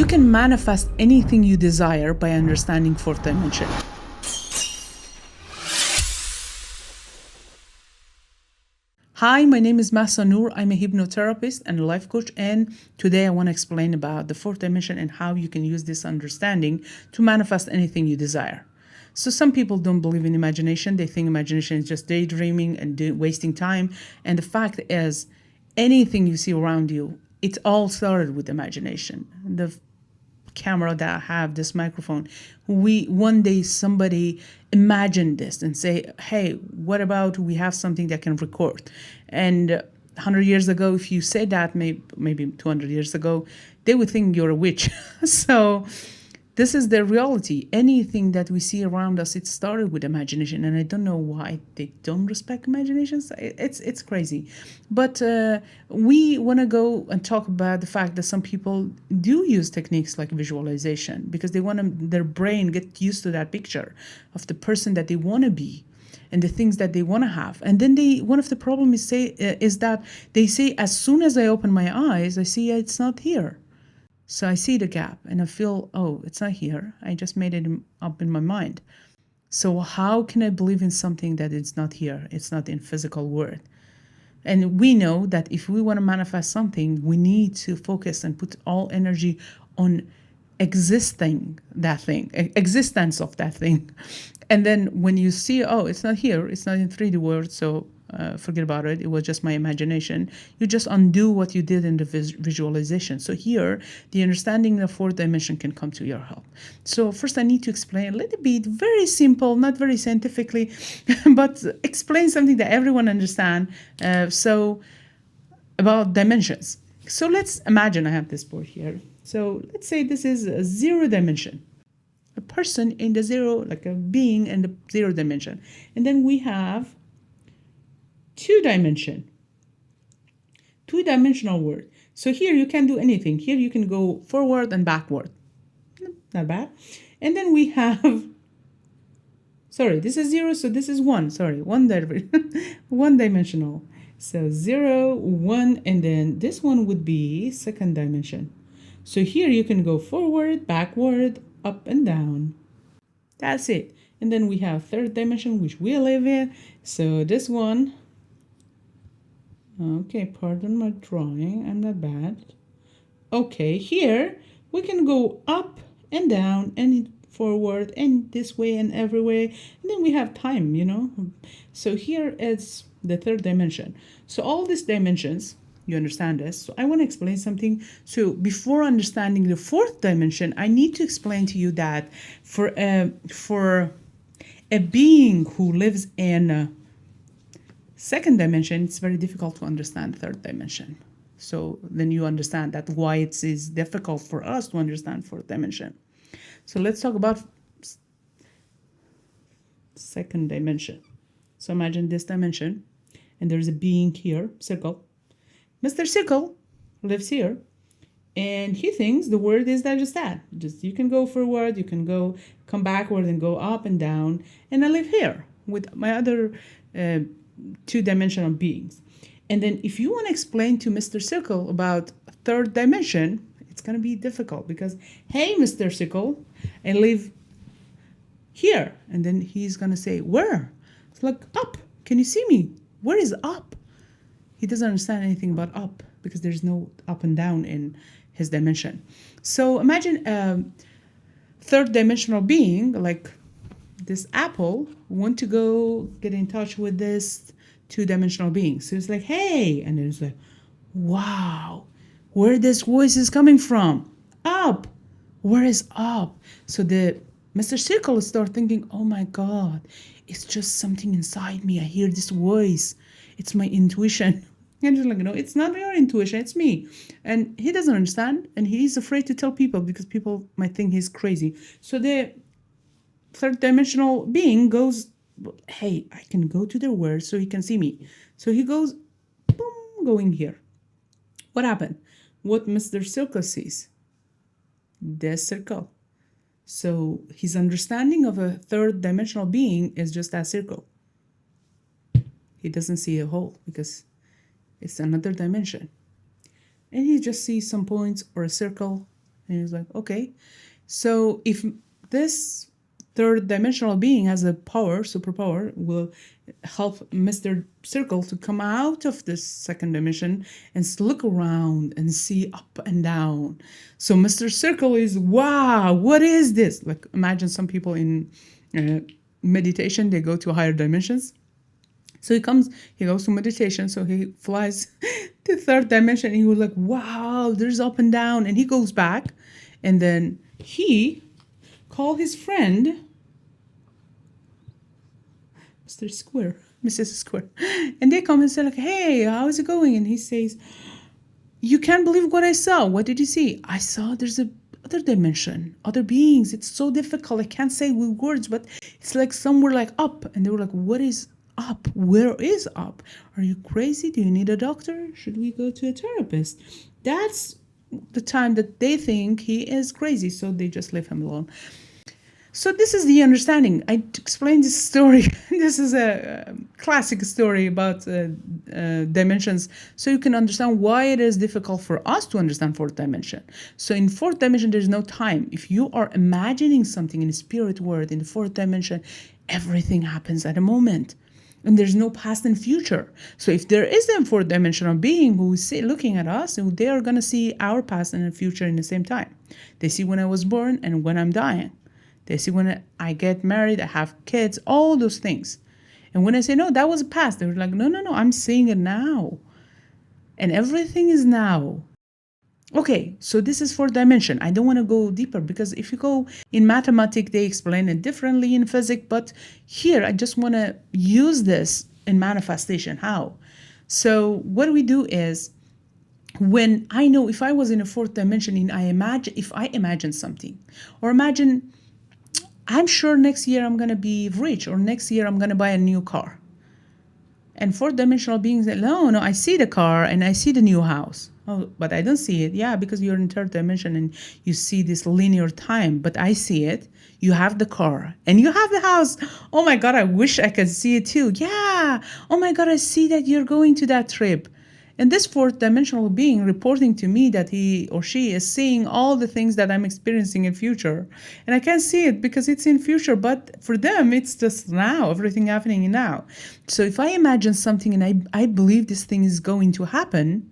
You can manifest anything you desire by understanding fourth dimension. Hi, my name is Masa Noor. I'm a hypnotherapist and a life coach, and today I want to explain about the fourth dimension and how you can use this understanding to manifest anything you desire. So some people don't believe in imagination. They think imagination is just daydreaming and wasting time. And the fact is, anything you see around you, it all started with imagination. The camera that I have, this microphone, one day somebody imagined this and say, hey, what about we have something that can record? And 100 years ago, if you say that, maybe 200 years ago, they would think you're a witch. So this is the reality. Anything that we see around us, it started with imagination, and I don't know why they don't respect imaginations. It's crazy. But we want to go and talk about the fact that some people do use techniques like visualization because they want their brain get used to that picture of the person that they want to be and the things that they want to have. And then one of the problems is that they say, as soon as I open my eyes, I see it's not here. So I see the gap and I feel, oh, it's not here. I just made it up in my mind. So how can I believe in something that it's not here? It's not in physical world. And we know that if we want to manifest something, we need to focus and put all energy on existence of that thing. And then when you see, oh, it's not here, it's not in 3D world, so forget about it. It was just my imagination. You just undo what you did in the visualization. So here, the understanding of fourth dimension can come to your help. So first I need to explain a little bit, very simple, not very scientifically, but explain something that everyone understands. So about dimensions. So let's imagine I have this board here. So let's say this is a 0 dimension. A person in the 0, like a being in the 0 dimension. And then we have 2-dimensional world. So here you can do anything. Here you can go forward and backward. Not bad. And then we have, sorry, this is 0, so this is 1. Sorry, one dimensional. So 0, 1, and then this one would be 2nd dimension. So here you can go forward, backward, up and down. That's it. And then we have 3rd dimension, which we live in. So this one, okay, pardon my drawing, I'm not bad. Okay, here we can go up and down and forward and this way and every way. And then we have time, So here is the 3rd dimension. So all these dimensions, you understand this. So I want to explain something. So before understanding the 4th dimension, I need to explain to you that for a being who lives in 2nd dimension, it's very difficult to understand 3rd dimension. So then you understand that why it is difficult for us to understand 4th dimension. So let's talk about 2nd dimension. So imagine this dimension, and there's a being here, circle. Mr. Circle lives here, and he thinks the world is just that. Just you can go forward, you can come backward and go up and down, and I live here with my other 2-dimensional beings. And then if you want to explain to Mr. Circle about 3rd dimension, it's going to be difficult because, hey, Mr. Circle, I live here. And then he's going to say, where? It's like, up. Can you see me? Where is up? He doesn't understand anything about up because there's no up and down in his dimension. So imagine a 3rd dimensional being like this apple want to go get in touch with this 2-dimensional being. So it's like, hey, and then it's like, wow, where this voice is coming from? Up. Where is up? So the Mr. Circle start thinking, oh my God, it's just something inside me. I hear this voice. It's my intuition. And he's like, it's not your intuition, it's me. And he doesn't understand, and he's afraid to tell people because people might think he's crazy. So the 3rd dimensional being goes, hey, I can go to the world so he can see me. So he goes, boom, going here. What happened? What Mr. Circle sees? The circle. So his understanding of a 3rd dimensional being is just that circle. He doesn't see a hole because it's another dimension. And he just sees some points or a circle And he was like, okay. So if this third dimensional being has a power, superpower, will help Mr. Circle to come out of this second dimension and look around and see up and down. So Mr. Circle is, wow, what is this? Like, imagine some people in meditation, they go to higher dimensions. So he goes to meditation, so he flies to third dimension, and he was like, wow, there's up and down. And he goes back, and then he called his friend, Mrs. Square. And they come and say, like, hey, how's it going? And he says, you can't believe what I saw. What did you see? I saw there's a other dimension, other beings. It's so difficult. I can't say with words, but it's like somewhere like up. And they were like, what is up? Where is up? Are you crazy? Do you need a doctor? Should we go to a therapist? That's the time that they think he is crazy, so they just leave him alone. So this is the understanding. I explained this story. This is a classic story about dimensions, so you can understand why it is difficult for us to understand fourth dimension. So in fourth dimension, there's no time. If you are imagining something in the spirit world, in the fourth dimension, everything happens at a moment. And there's no past and future. So if there is a fourth dimensional being who is looking at us, they are going to see our past and future in the same time. They see when I was born and when I'm dying. They see when I get married, I have kids, all those things. And when I say, no, that was past, they're like, no, I'm seeing it now. And everything is now. Okay, so this is fourth dimension. I don't want to go deeper because if you go in mathematics, they explain it differently in physics. But here, I just want to use this in manifestation. How? So what we do is, when I know if I was in a fourth dimension, if I imagine something, or imagine, I'm sure next year I'm going to be rich, or next year I'm going to buy a new car. And fourth dimensional beings say, no, I see the car and I see the new house. Oh, but I don't see it. Yeah, because you're in third dimension and you see this linear time, but I see it. You have the car and you have the house. Oh my God, I wish I could see it too. Yeah. Oh my God, I see that you're going to that trip. And this fourth dimensional being reporting to me that he or she is seeing all the things that I'm experiencing in future. And I can't see it because it's in future, but for them, it's just now, everything happening now. So if I imagine something and I believe this thing is going to happen,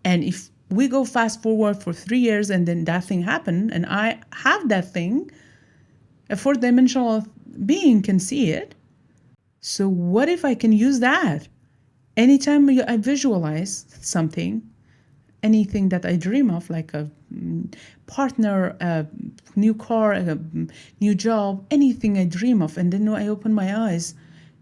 and if we go fast forward for 3 years and then that thing happened and I have that thing, a fourth dimensional being can see it. So what if I can use that? Anytime I visualize something, anything that I dream of, like a partner, a new car, a new job, anything I dream of, and then I open my eyes,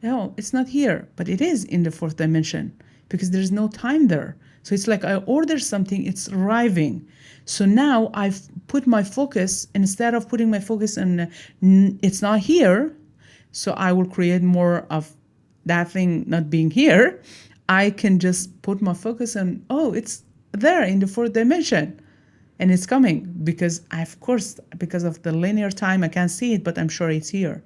no, it's not here, but it is in the fourth dimension because there's no time there. So it's like I order something, it's arriving. So now I've put my focus, instead of putting my focus on it's not here, so I will create more of that thing not being here. I can just put my focus on, oh, it's there in the fourth dimension and it's coming because because of the linear time, I can't see it, but I'm sure it's here.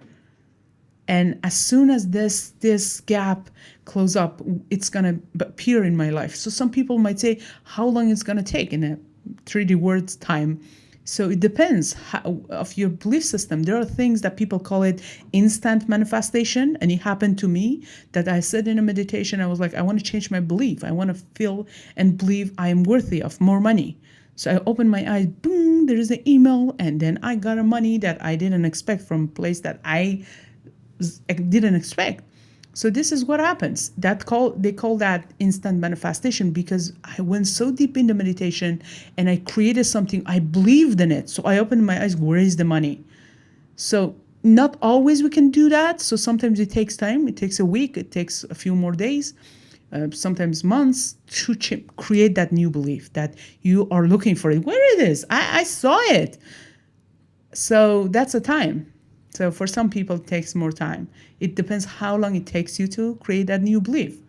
And as soon as this gap close up, it's going to appear in my life. So some people might say, how long it's going to take in a 3D words time? So it depends of your belief system. There are things that people call it instant manifestation. And it happened to me that I said in a meditation, I was like, I want to change my belief. I want to feel and believe I am worthy of more money. So I opened my eyes, boom, there is an email. And then I got a money that I didn't expect from a place that I didn't expect. So this is what happens. They call that instant manifestation because I went so deep in the meditation and I created something. I believed in it. So I opened my eyes. Where is the money? So not always we can do that. So sometimes it takes time. It takes a week. It takes a few more days, sometimes months to create that new belief that you are looking for it. Where it is? I saw it. So that's a time. So for some people, it takes more time. It depends how long it takes you to create that new belief.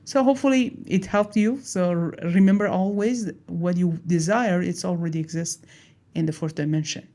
So hopefully it helped you. So remember always what you desire, it's already exists in the fourth dimension.